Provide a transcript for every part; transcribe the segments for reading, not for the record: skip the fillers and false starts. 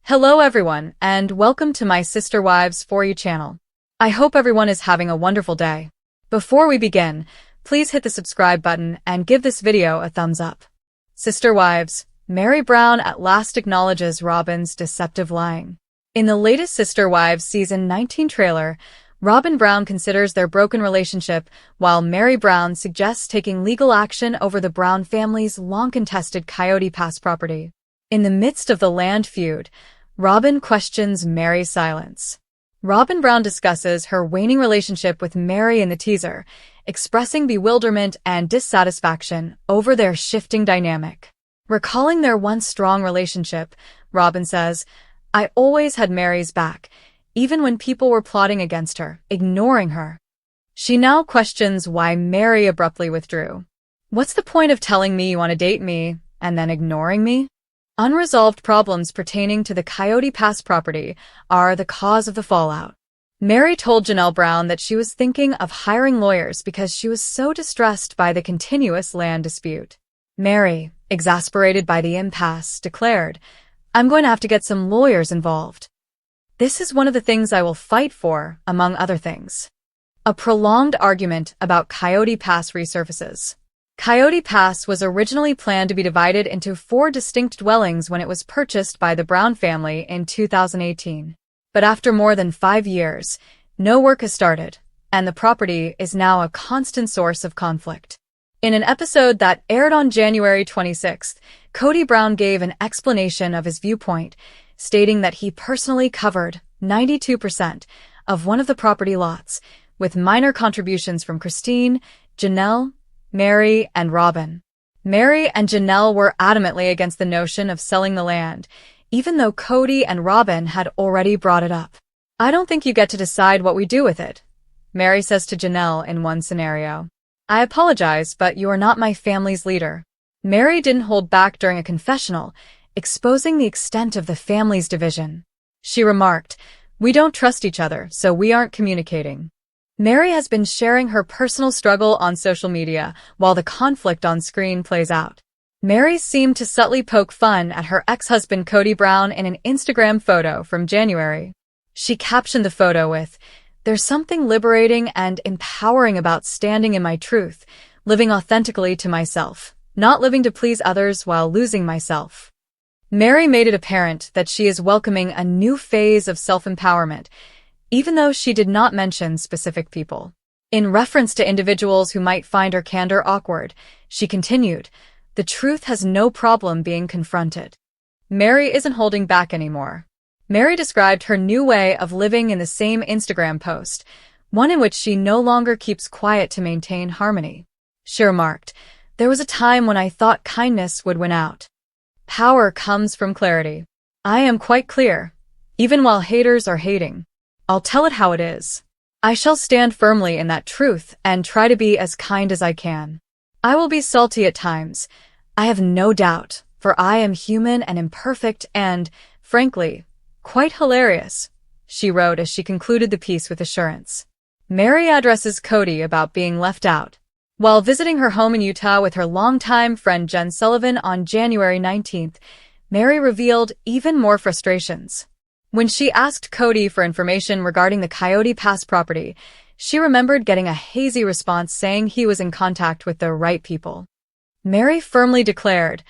Hello everyone, and welcome to my Sister Wives For You channel. I hope everyone is having a wonderful day. Before we begin, please hit the subscribe button and give this video a thumbs up. Sister Wives, Meri Brown at last acknowledges Robyn's deceptive lying. In the latest Sister Wives Season 19 trailer, Robyn Brown considers their broken relationship, while Meri Brown suggests taking legal action over the Brown family's long-contested Coyote Pass property. In the midst of the land feud, Robyn questions Meri's silence. Robyn Brown discusses her waning relationship with Meri in the teaser, expressing bewilderment and dissatisfaction over their shifting dynamic. Recalling their once strong relationship, Robyn says, "I always had Meri's back, even when people were plotting against her, ignoring her." She now questions why Meri abruptly withdrew. "What's the point of telling me you want to date me and then ignoring me?" Unresolved problems pertaining to the Coyote Pass property are the cause of the fallout. Meri told Janelle Brown that she was thinking of hiring lawyers because she was so distressed by the continuous land dispute. Meri, exasperated by the impasse, declared, "I'm going to have to get some lawyers involved. This is one of the things I will fight for, among other things." A prolonged argument about Coyote Pass resurfaces. Coyote Pass was originally planned to be divided into 4 distinct dwellings when it was purchased by the Brown family in 2018. But after more than 5 years, no work has started, and the property is now a constant source of conflict. In an episode that aired on January 26th, Kody Brown gave an explanation of his viewpoint, stating that he personally covered 92% of one of the property lots, with minor contributions from Christine, Janelle, Meri, and Robyn. Meri and Janelle were adamantly against the notion of selling the land, even though Kody and Robyn had already brought it up. "I don't think you get to decide what we do with it," Meri says to Janelle in one scenario. "I apologize, but you are not my family's leader." Meri didn't hold back during a confessional, exposing the extent of the family's division. She remarked, "We don't trust each other, so we aren't communicating." Meri has been sharing her personal struggle on social media while the conflict on screen plays out. Meri seemed to subtly poke fun at her ex-husband Kody Brown in an Instagram photo from January. She captioned the photo with, "There's something liberating and empowering about standing in my truth, living authentically to myself, not living to please others while losing myself." Meri made it apparent that she is welcoming a new phase of self-empowerment, even though she did not mention specific people. In reference to individuals who might find her candor awkward, she continued, "The truth has no problem being confronted." Meri isn't holding back anymore. Meri described her new way of living in the same Instagram post, one in which she no longer keeps quiet to maintain harmony. She remarked, "There was a time when I thought kindness would win out. Power comes from clarity. I am quite clear, even while haters are hating. I'll tell it how it is. I shall stand firmly in that truth and try to be as kind as I can. I will be salty at times. I have no doubt, for I am human and imperfect and, frankly, quite hilarious," she wrote as she concluded the piece with assurance. Meri addresses Kody about being left out. While visiting her home in Utah with her longtime friend Jen Sullivan on January 19th, Meri revealed even more frustrations. When she asked Kody for information regarding the Coyote Pass property, she remembered getting a hazy response saying he was in contact with the right people. Meri firmly declared,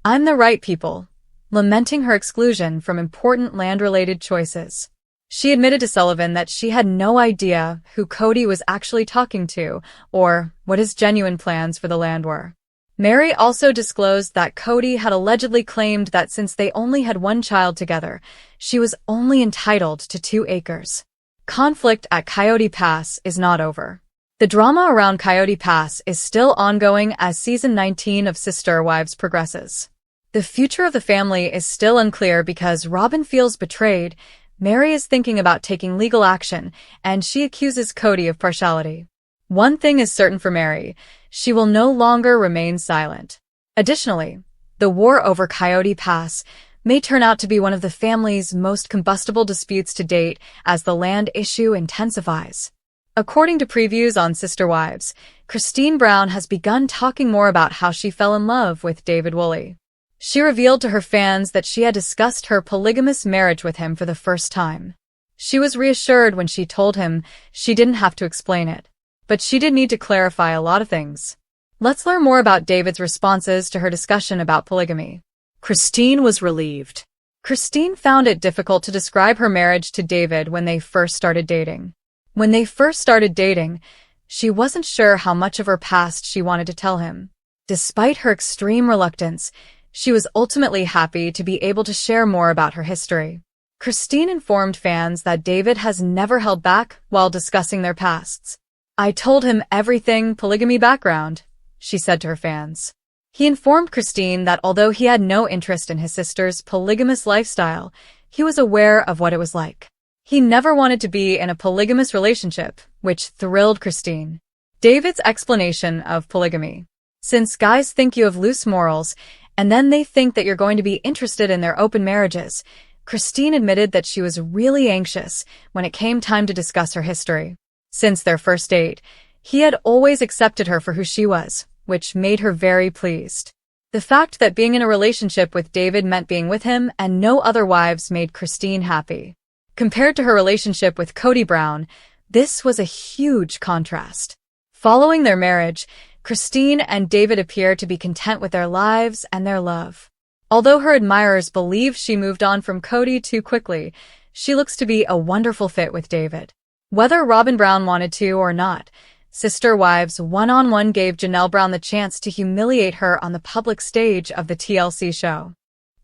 "I'm the right people," lamenting her exclusion from important land-related choices. She admitted to Sullivan that she had no idea who Kody was actually talking to or what his genuine plans for the land were. Meri also disclosed that Kody had allegedly claimed that since they only had one child together, she was only entitled to 2 acres. Conflict at Coyote Pass is not over. The drama around Coyote Pass is still ongoing as Season 19 of Sister Wives progresses. The future of the family is still unclear because Robyn feels betrayed, Meri is thinking about taking legal action, and she accuses Kody of partiality. One thing is certain for Meri, she will no longer remain silent. Additionally, the war over Coyote Pass may turn out to be one of the family's most combustible disputes to date as the land issue intensifies. According to previews on Sister Wives, Christine Brown has begun talking more about how she fell in love with David Woolley. She revealed to her fans that she had discussed her polygamous marriage with him for the first time. She was reassured when she told him she didn't have to explain it, but she did need to clarify a lot of things. Let's learn more about David's responses to her discussion about polygamy. Christine was relieved. Christine found it difficult to describe her marriage to David when they first started dating. When they first started dating, she wasn't sure how much of her past she wanted to tell him. Despite her extreme reluctance, she was ultimately happy to be able to share more about her history. Christine informed fans that David has never held back while discussing their pasts. "I told him everything polygamy background," she said to her fans. He informed Christine that although he had no interest in his sister's polygamous lifestyle, he was aware of what it was like. He never wanted to be in a polygamous relationship, which thrilled Christine. David's explanation of polygamy. Since guys think you have loose morals, and then they think that you're going to be interested in their open marriages, Christine admitted that she was really anxious when it came time to discuss her history. Since their first date, he had always accepted her for who she was, which made her very pleased. The fact that being in a relationship with David meant being with him and no other wives made Christine happy. Compared to her relationship with Kody Brown, this was a huge contrast. Following their marriage, Christine and David appear to be content with their lives and their love. Although her admirers believe she moved on from Kody too quickly, she looks to be a wonderful fit with David. Whether Robyn Brown wanted to or not, Sister Wives one-on-one gave Janelle Brown the chance to humiliate her on the public stage of the TLC show.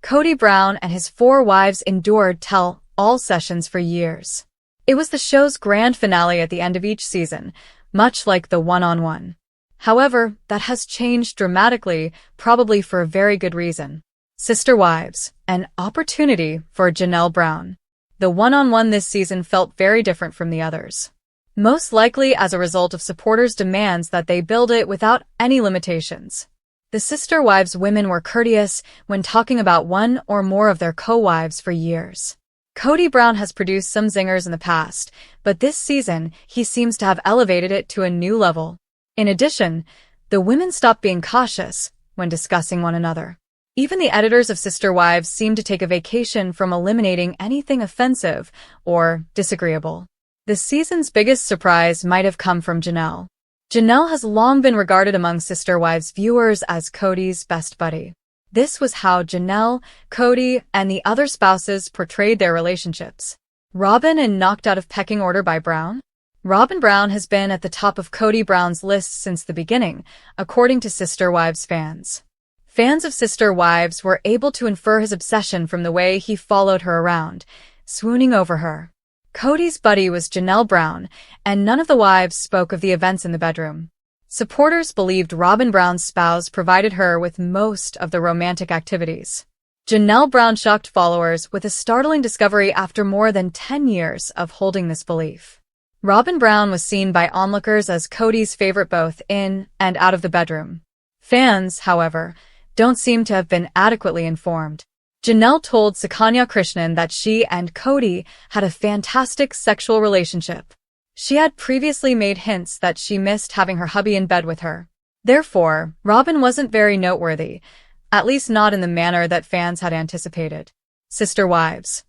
Kody Brown and his 4 wives endured tell-all sessions for years. It was the show's grand finale at the end of each season, much like the one-on-one. However, that has changed dramatically, probably for a very good reason. Sister Wives, an opportunity for Janelle Brown. The one-on-one this season felt very different from the others. Most likely as a result of supporters' demands that they build it without any limitations. The Sister Wives women were courteous when talking about one or more of their co-wives for years. Kody Brown has produced some zingers in the past, but this season he seems to have elevated it to a new level. In addition, the women stopped being cautious when discussing one another. Even the editors of Sister Wives seem to take a vacation from eliminating anything offensive or disagreeable. The season's biggest surprise might have come from Janelle. Janelle has long been regarded among Sister Wives viewers as Kody's best buddy. This was how Janelle, Kody, and the other spouses portrayed their relationships. Robyn and knocked out of pecking order by Brown? Robyn Brown has been at the top of Kody Brown's list since the beginning, according to Sister Wives fans. Fans of Sister Wives were able to infer his obsession from the way he followed her around, swooning over her. Kody's buddy was Janelle Brown, and none of the wives spoke of the events in the bedroom. Supporters believed Robyn Brown's spouse provided her with most of the romantic activities. Janelle Brown shocked followers with a startling discovery after more than 10 years of holding this belief. Robyn Brown was seen by onlookers as Kody's favorite both in and out of the bedroom. Fans, however, don't seem to have been adequately informed. Janelle told Sukanya Krishnan that she and Kody had a fantastic sexual relationship. She had previously made hints that she missed having her hubby in bed with her. Therefore, Robyn wasn't very noteworthy, at least not in the manner that fans had anticipated. Sister Wives.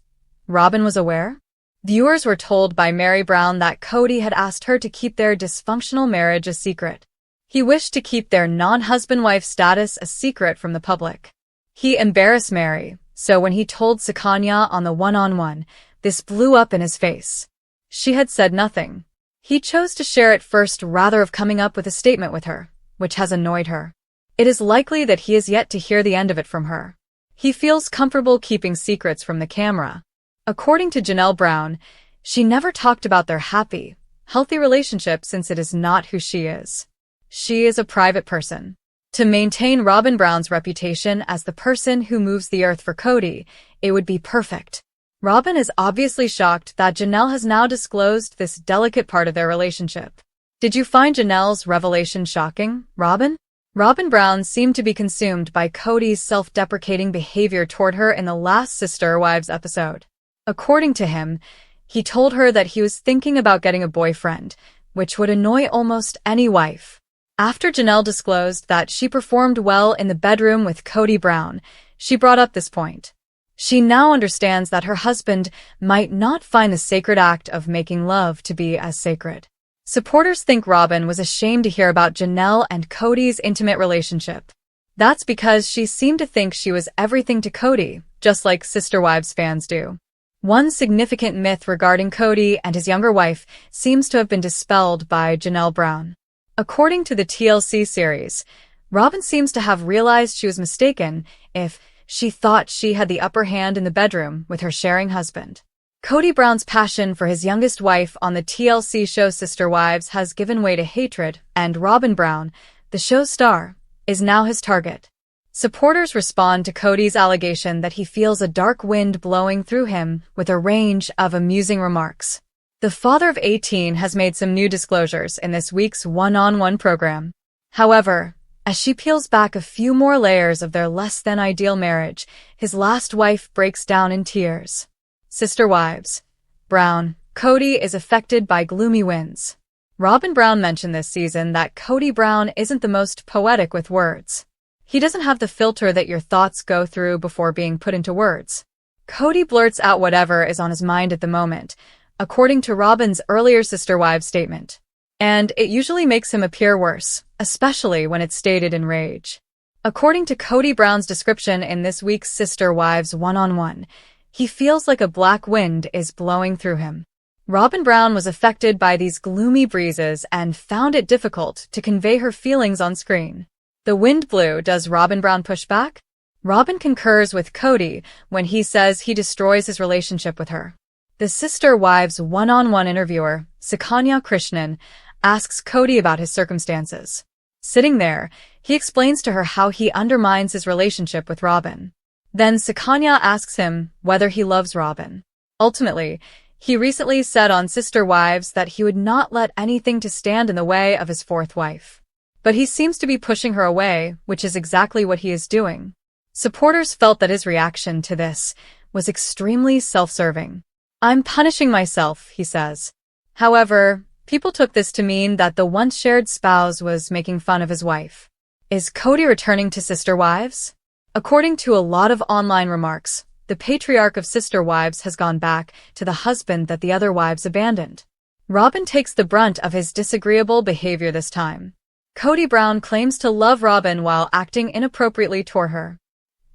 Robyn was aware? Viewers were told by Meri Brown that Kody had asked her to keep their dysfunctional marriage a secret. He wished to keep their non-husband-wife status a secret from the public. He embarrassed Meri, so when he told Sukanya on the one-on-one, this blew up in his face. She had said nothing. He chose to share it first rather than coming up with a statement with her, which has annoyed her. It is likely that he is yet to hear the end of it from her. He feels comfortable keeping secrets from the camera. According to Janelle Brown, she never talked about their happy, healthy relationship since it is not who she is. She is a private person. To maintain Robyn Brown's reputation as the person who moves the earth for Kody, it would be perfect. Robyn is obviously shocked that Janelle has now disclosed this delicate part of their relationship. Did you find Janelle's revelation shocking, Robyn? Robyn Brown seemed to be consumed by Kody's self-deprecating behavior toward her in the last Sister Wives episode. According to him, he told her that he was thinking about getting a boyfriend, which would annoy almost any wife. After Janelle disclosed that she performed well in the bedroom with Kody Brown, she brought up this point. She now understands that her husband might not find the sacred act of making love to be as sacred. Supporters think Robyn was ashamed to hear about Janelle and Cody's intimate relationship. That's because she seemed to think she was everything to Cody, just like Sister Wives fans do. One significant myth regarding Cody and his younger wife seems to have been dispelled by Janelle Brown. According to the TLC series, Robyn seems to have realized she was mistaken if she thought she had the upper hand in the bedroom with her sharing husband. Cody Brown's passion for his youngest wife on the TLC show Sister Wives has given way to hatred, and Robyn Brown, the show's star, is now his target. Supporters respond to Cody's allegation that he feels a dark wind blowing through him with a range of amusing remarks. The father of 18 has made some new disclosures in this week's one-on-one program. However, as she peels back a few more layers of their less-than-ideal marriage, his last wife breaks down in tears. Sister Wives. Brown. Cody is affected by gloomy winds. Robyn Brown mentioned this season that Cody Brown isn't the most poetic with words. He doesn't have the filter that your thoughts go through before being put into words. Cody blurts out whatever is on his mind at the moment, according to Robyn's earlier Sister Wives statement. And it usually makes him appear worse, especially when it's stated in rage. According to Cody Brown's description in this week's Sister Wives one-on-one, he feels like a black wind is blowing through him. Robyn Brown was affected by these gloomy breezes and found it difficult to convey her feelings on screen. The wind blew. Does Robyn Brown push back? Robyn concurs with Cody when he says he destroys his relationship with her. The Sister Wives one-on-one interviewer, Sakanya Krishnan, asks Cody about his circumstances. Sitting there, he explains to her how he undermines his relationship with Robyn. Then Sakanya asks him whether he loves Robyn. Ultimately, he recently said on Sister Wives that he would not let anything to stand in the way of his fourth wife. But he seems to be pushing her away, which is exactly what he is doing. Supporters felt that his reaction to this was extremely self-serving. "I'm punishing myself," he says. However, people took this to mean that the once-shared spouse was making fun of his wife. Is Cody returning to Sister Wives? According to a lot of online remarks, the patriarch of Sister Wives has gone back to the husband that the other wives abandoned. Robyn takes the brunt of his disagreeable behavior this time. Cody Brown claims to love Robyn while acting inappropriately toward her.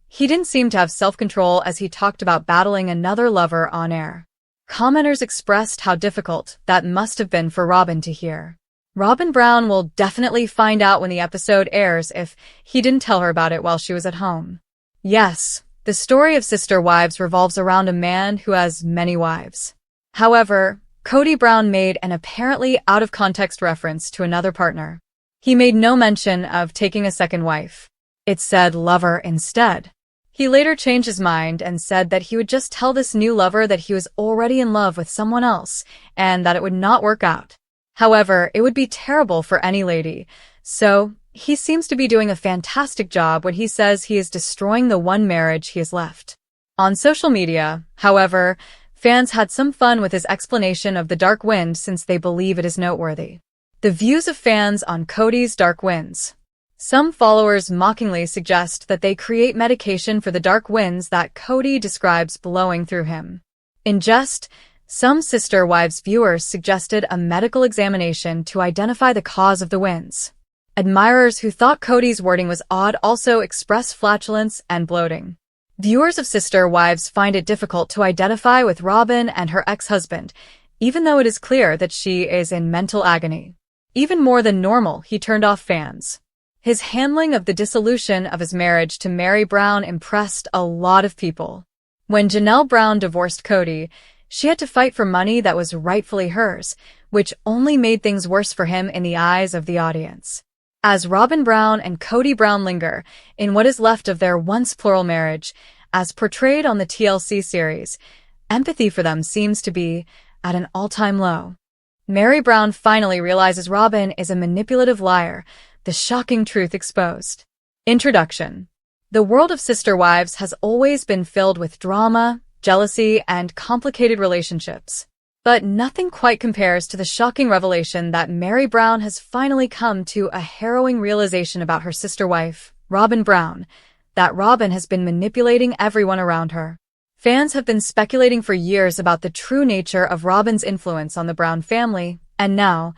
He didn't seem to have self-control as he talked about battling another lover on air. Commenters expressed how difficult that must have been for Robyn to hear. Robyn Brown will definitely find out when the episode airs if he didn't tell her about it while she was at home. Yes, the story of Sister Wives revolves around a man who has many wives. However, Cody Brown made an apparently out-of-context reference to another partner. He made no mention of taking a second wife. It said lover instead. He later changed his mind and said that he would just tell this new lover that he was already in love with someone else and that it would not work out. However, it would be terrible for any lady, so he seems to be doing a fantastic job when he says he is destroying the one marriage he has left. On social media, however, fans had some fun with his explanation of the dark wind since they believe it is noteworthy. The views of fans on Cody's dark winds. Some followers mockingly suggest that they create medication for the dark winds that Cody describes blowing through him. In jest, some Sister Wives viewers suggested a medical examination to identify the cause of the winds. Admirers who thought Cody's wording was odd also express flatulence and bloating. Viewers of Sister Wives find it difficult to identify with Robyn and her ex-husband, even though it is clear that she is in mental agony. Even more than normal, he turned off fans. His handling of the dissolution of his marriage to Meri Brown impressed a lot of people. When Janelle Brown divorced Cody, she had to fight for money that was rightfully hers, which only made things worse for him in the eyes of the audience. As Robyn Brown and Cody Brown linger in what is left of their once-plural marriage, as portrayed on the TLC series, empathy for them seems to be at an all-time low. Meri Brown finally realizes Robyn is a manipulative liar, the shocking truth exposed. Introduction. The world of Sister Wives has always been filled with drama, jealousy, and complicated relationships. But nothing quite compares to the shocking revelation that Meri Brown has finally come to a harrowing realization about her sister wife, Robyn Brown, that Robyn has been manipulating everyone around her. Fans have been speculating for years about the true nature of Robyn's influence on the Brown family, and now,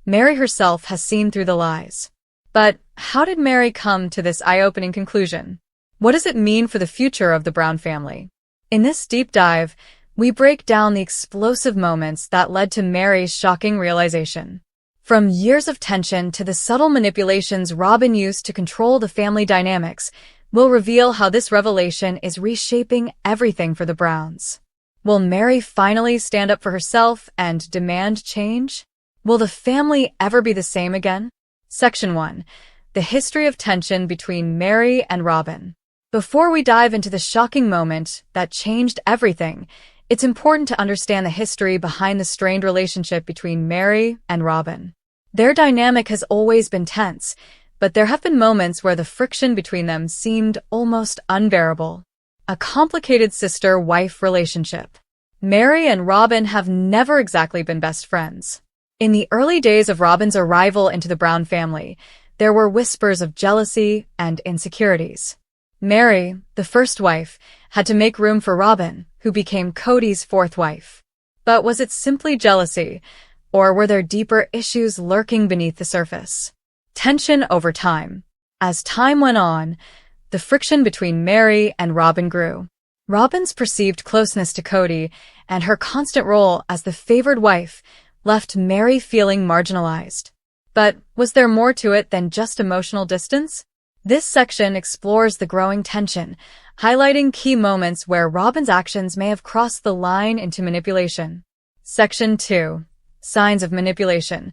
Meri herself has seen through the lies. But how did Meri come to this eye-opening conclusion? What does it mean for the future of the Brown family? In this deep dive, we break down the explosive moments that led to Meri's shocking realization. From years of tension to the subtle manipulations Robyn used to control the family dynamics, we'll reveal how this revelation is reshaping everything for the Browns. Will Meri finally stand up for herself and demand change? Will the family ever be the same again? Section 1. The history of tension between Meri and Robyn. Before we dive into the shocking moment that changed everything, it's important to understand the history behind the strained relationship between Meri and Robyn. Their dynamic has always been tense, but there have been moments where the friction between them seemed almost unbearable. A complicated sister-wife relationship. Meri and Robyn have never exactly been best friends. In the early days of Robyn's arrival into the Brown family, there were whispers of jealousy and insecurities. Meri, the first wife, had to make room for Robyn, who became Cody's fourth wife. But was it simply jealousy, or were there deeper issues lurking beneath the surface? Tension over time. As time went on, the friction between Meri and Robyn grew. Robyn's perceived closeness to Cody and her constant role as the favored wife left Meri feeling marginalized. But was there more to it than just emotional distance? This section explores the growing tension, highlighting key moments where Robyn's actions may have crossed the line into manipulation. Section 2. Signs of manipulation.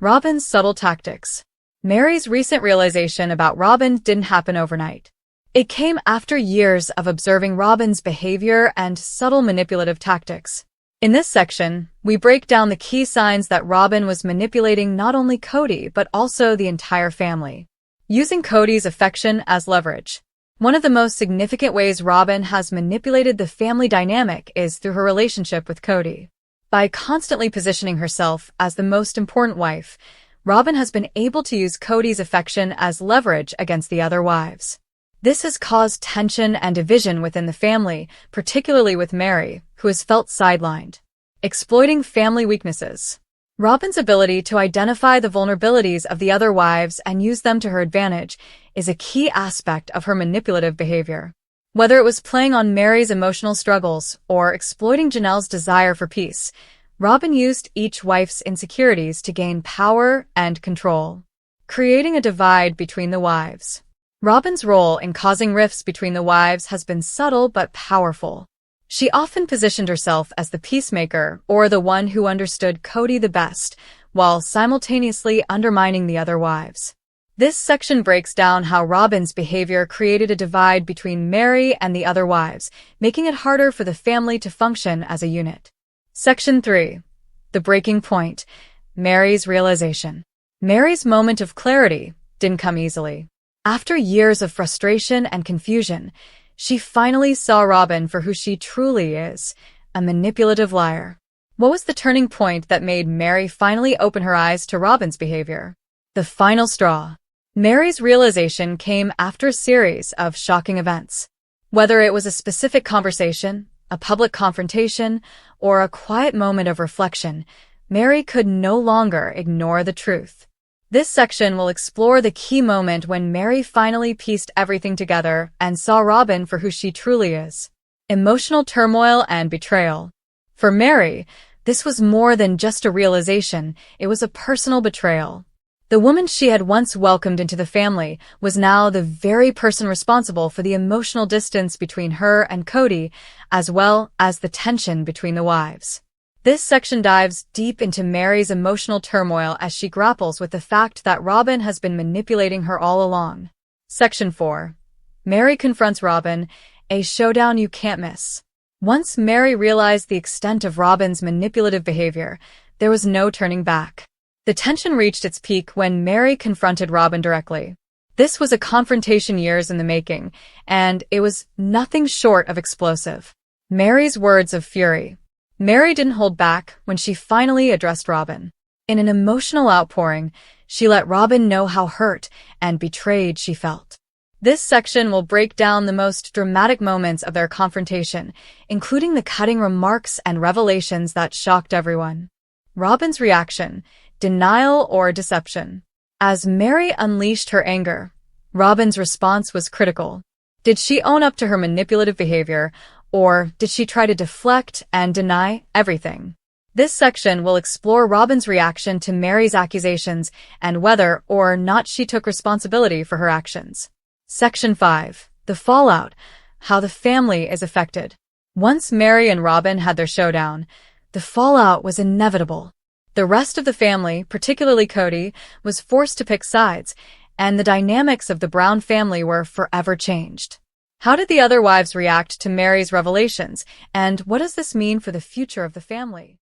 Robyn's subtle tactics. Meri's recent realization about Robyn didn't happen overnight. It came after years of observing Robyn's behavior and subtle manipulative tactics. In this section, we break down the key signs that Robyn was manipulating not only Cody but also the entire family. Using Cody's affection as leverage. One of the most significant ways Robyn has manipulated the family dynamic is through her relationship with Cody. By constantly positioning herself as the most important wife, Robyn has been able to use Cody's affection as leverage against the other wives. This has caused tension and division within the family, particularly with Meri, who has felt sidelined. Exploiting family weaknesses. Robyn's ability to identify the vulnerabilities of the other wives and use them to her advantage is a key aspect of her manipulative behavior. Whether it was playing on Meri's emotional struggles or exploiting Janelle's desire for peace, Robyn used each wife's insecurities to gain power and control, creating a divide between the wives. Robyn's role in causing rifts between the wives has been subtle but powerful. She often positioned herself as the peacemaker or the one who understood Cody the best, while simultaneously undermining the other wives. This section breaks down how Robyn's behavior created a divide between Meri and the other wives, making it harder for the family to function as a unit. Section 3. The breaking point. Meri's realization. Meri's moment of clarity didn't come easily. After years of frustration and confusion, she finally saw Robyn for who she truly is, a manipulative liar. What was the turning point that made Meri finally open her eyes to Robyn's behavior? The final straw. Meri's realization came after a series of shocking events. Whether it was a specific conversation, a public confrontation, or a quiet moment of reflection, Meri could no longer ignore the truth. This section will explore the key moment when Meri finally pieced everything together and saw Robyn for who she truly is. Emotional turmoil and betrayal. For Meri, this was more than just a realization, it was a personal betrayal. The woman she had once welcomed into the family was now the very person responsible for the emotional distance between her and Cody, as well as the tension between the wives. This section dives deep into Meri's emotional turmoil as she grapples with the fact that Robyn has been manipulating her all along. Section 4. Meri confronts Robyn, a showdown you can't miss. Once Meri realized the extent of Robyn's manipulative behavior, there was no turning back. The tension reached its peak when Meri confronted Robyn directly. This was a confrontation years in the making, and it was nothing short of explosive. Meri's words of fury. Meri didn't hold back when she finally addressed Robyn. In an emotional outpouring, she let Robyn know how hurt and betrayed she felt. This section will break down the most dramatic moments of their confrontation, including the cutting remarks and revelations that shocked everyone. Robyn's reaction: denial or deception. As Meri unleashed her anger, Robyn's response was critical. Did she own up to her manipulative behavior, or did she try to deflect and deny everything? This section will explore Robyn's reaction to Meri's accusations and whether or not she took responsibility for her actions. Section 5. The Fallout: How the Family is Affected. Once Meri and Robyn had their showdown, the fallout was inevitable. The rest of the family, particularly Cody, was forced to pick sides, and the dynamics of the Brown family were forever changed. How did the other wives react to Meri's revelations, and what does this mean for the future of the family?